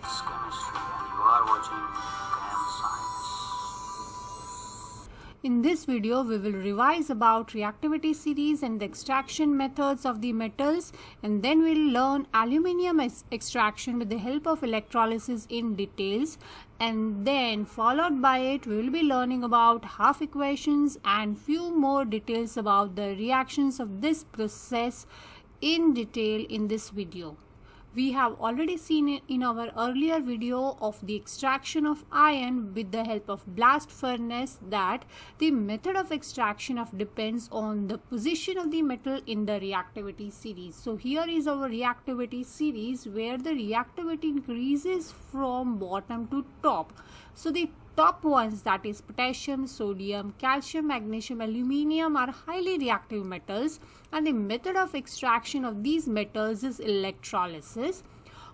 It's chemistry and you are watching Chem Science. In this video, we will revise about reactivity series and the extraction methods of the metals, and then we'll learn aluminium extraction with the help of electrolysis in details, and then followed by it we will be learning about half equations and few more details about the reactions of this process in detail in this video. We have already seen in our earlier video of the extraction of iron with the help of blast furnace that the method of extraction depends on the position of the metal in the reactivity series. So here is our reactivity series where the reactivity increases from bottom to top. So the top ones, that is potassium, sodium, calcium, magnesium, aluminium, are highly reactive metals, and the method of extraction of these metals is electrolysis,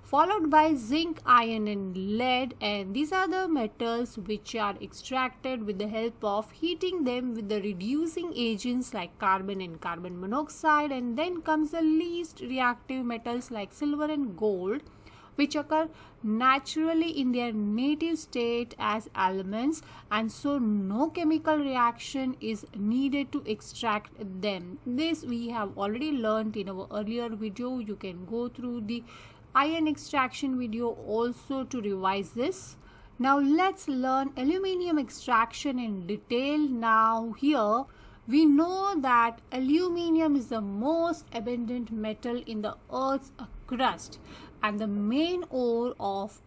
followed by zinc, iron and lead, and these are the metals which are extracted with the help of heating them with the reducing agents like carbon and carbon monoxide. And then comes the least reactive metals like silver and gold, which occur naturally in their native state as elements, and so no chemical reaction is needed to extract them. This we have already learned in our earlier video. You can go through the iron extraction video also to revise this. Now let's learn aluminium extraction in detail. Now here we know that aluminium is the most abundant metal in the Earth's crust, and the main ore of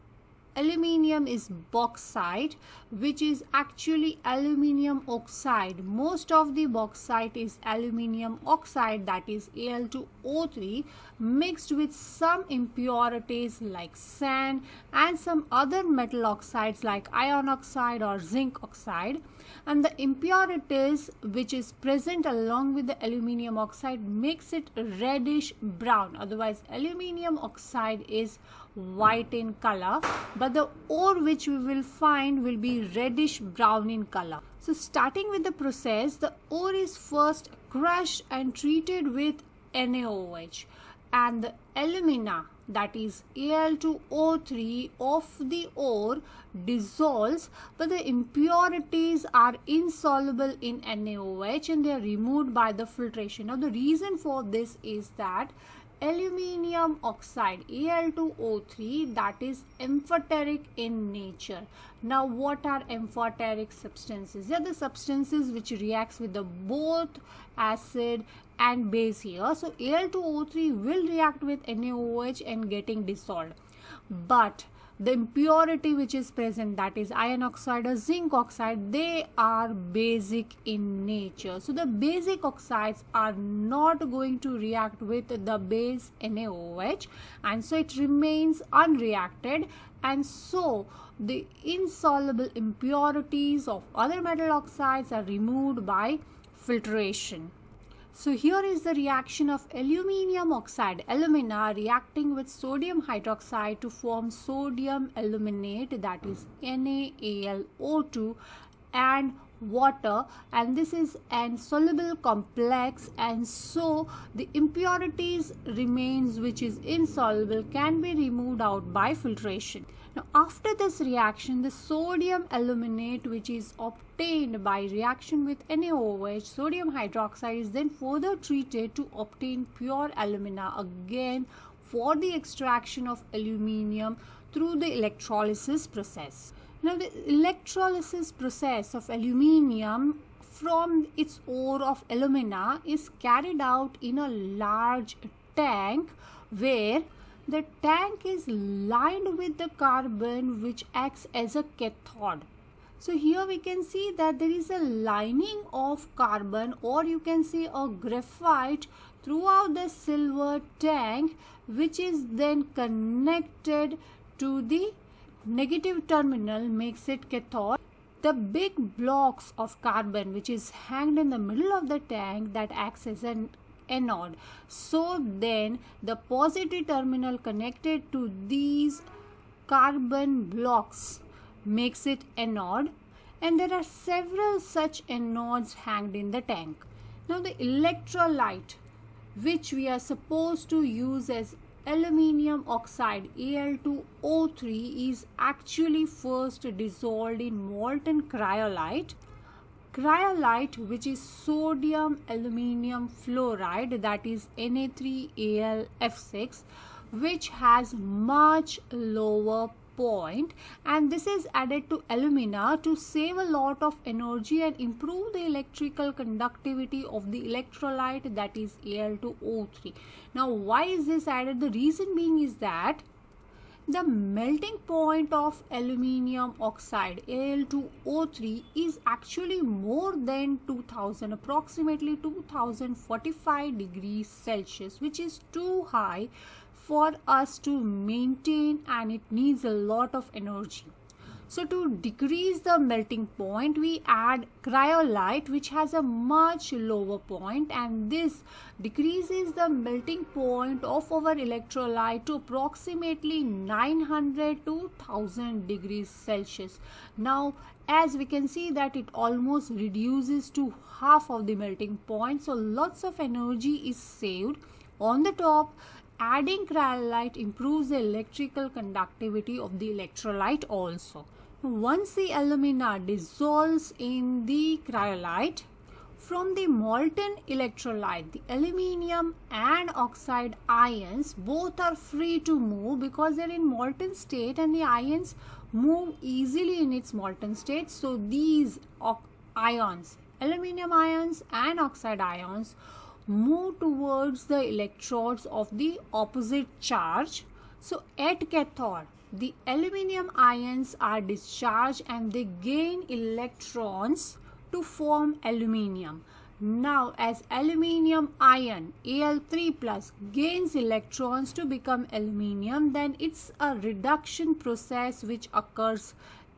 aluminium is bauxite, which is actually aluminium oxide. Most of the bauxite is aluminium oxide, that is Al2O3, mixed with some impurities like sand and some other metal oxides like iron oxide or zinc oxide. And the impurities which is present along with the aluminium oxide makes it reddish brown. Otherwise aluminium oxide is white in color, but the ore which we will find will be reddish brown in color. So starting with the process, the ore is first crushed and treated with NaOH, and the alumina, that is Al2O3 of the ore, dissolves, but the impurities are insoluble in NaOH and they are removed by the filtration. Now the reason for this is that aluminium oxide Al2O3, that is amphoteric in nature. Now what are amphoteric substances? They are the substances which reacts with the both acid and base here. So Al2O3 will react with NaOH and getting dissolved, but the impurity which is present, that is iron oxide or zinc oxide, they are basic in nature. So the basic oxides are not going to react with the base NaOH, and so it remains unreacted, and so the insoluble impurities of other metal oxides are removed by filtration. So here is the reaction of aluminium oxide, alumina, reacting with sodium hydroxide to form sodium aluminate, that is NaAlO2, and water, and this is an soluble complex, and so the impurities remains which is insoluble can be removed out by filtration. Now after this reaction, the sodium aluminate which is obtained by reaction with NaOH, sodium hydroxide, is then further treated to obtain pure alumina, again for the extraction of aluminium through the electrolysis process. Now the electrolysis process of aluminium from its ore of alumina is carried out in a large tank where the tank is lined with the carbon which acts as a cathode. So here we can see that there is a lining of carbon, or you can say a graphite, throughout the silver tank, which is then connected to the negative terminal, makes it cathode. The big blocks of carbon which is hanged in the middle of the tank, that acts as an anode. So then the positive terminal connected to these carbon blocks makes it anode, and there are several such anodes hanged in the tank. Now the electrolyte which we are supposed to use as aluminium oxide Al2O3 is actually first dissolved in molten cryolite. Cryolite, which is sodium aluminium fluoride, that is Na3AlF6, which has much lower point, and this is added to alumina to save a lot of energy and improve the electrical conductivity of the electrolyte, that is Al2O3. Now, why is this added? The reason being is that the melting point of aluminium oxide Al2O3 is actually more than 2000, approximately 2045 degrees Celsius, which is too high for us to maintain, and it needs a lot of energy. So to decrease the melting point, we add cryolite, which has a much lower point, and this decreases the melting point of our electrolyte to approximately 900 to 1000 degrees Celsius. Now, as we can see that it almost reduces to half of the melting point, so lots of energy is saved. On the top, adding cryolite improves the electrical conductivity of the electrolyte also. Once the alumina dissolves in the cryolite, from the molten electrolyte, the aluminium and oxide ions both are free to move because they are in molten state, and the ions move easily in its molten state. So these ions, aluminium ions and oxide ions, move towards the electrodes of the opposite charge. So at cathode, the aluminium ions are discharged and they gain electrons to form aluminium. Now, as aluminium ion Al3+ gains electrons to become aluminium, then it's a reduction process which occurs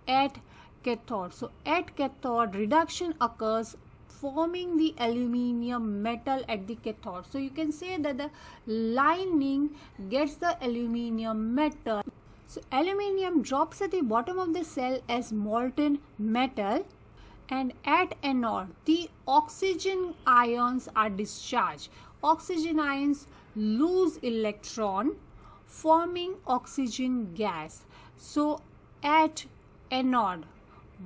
at cathode. So at cathode, reduction occurs, forming the aluminium metal at the cathode. So you can say that the lining gets the aluminium metal. So aluminium drops at the bottom of the cell as molten metal, and at anode the oxygen ions are discharged. Oxygen ions lose electron, forming oxygen gas. So at anode,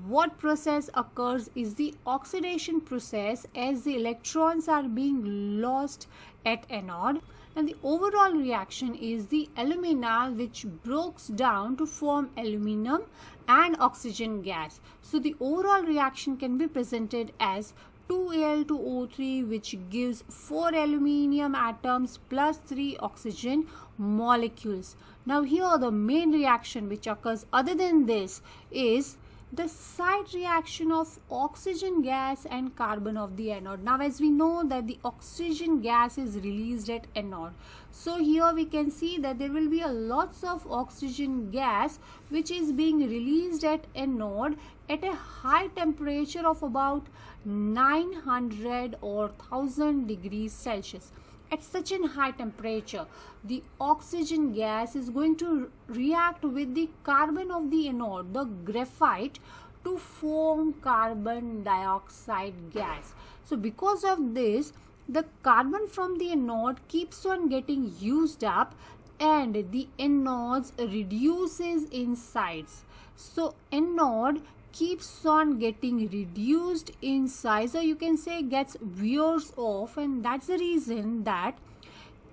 what process occurs is the oxidation process, as the electrons are being lost at anode, and the overall reaction is the alumina which breaks down to form aluminum and oxygen gas. So the overall reaction can be presented as 2Al2O3, which gives 4 aluminium atoms plus 3 oxygen molecules. Now here the main reaction which occurs other than this is the side reaction of oxygen gas and carbon of the anode. Now, as we know that the oxygen gas is released at anode, so here we can see that there will be a lots of oxygen gas which is being released at anode at a high temperature of about 900 or 1000 degrees Celsius. At such a high temperature, the oxygen gas is going to react with the carbon of the anode, the graphite, to form carbon dioxide gas. So because of this, the carbon from the anode keeps on getting used up and the anodes reduces in size. So anode keeps on getting reduced in size, or you can say gets wears off, and that's the reason that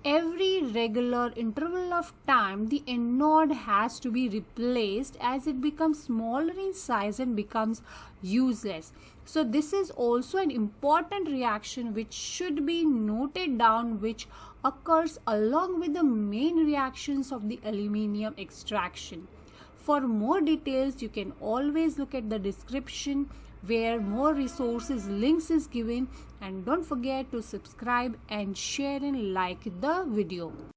every regular interval of time the anode has to be replaced as it becomes smaller in size and becomes useless. So this is also an important reaction which should be noted down, which occurs along with the main reactions of the aluminium extraction. For more details, you can always look at the description where more resources links is given, and don't forget to subscribe and share and like the video.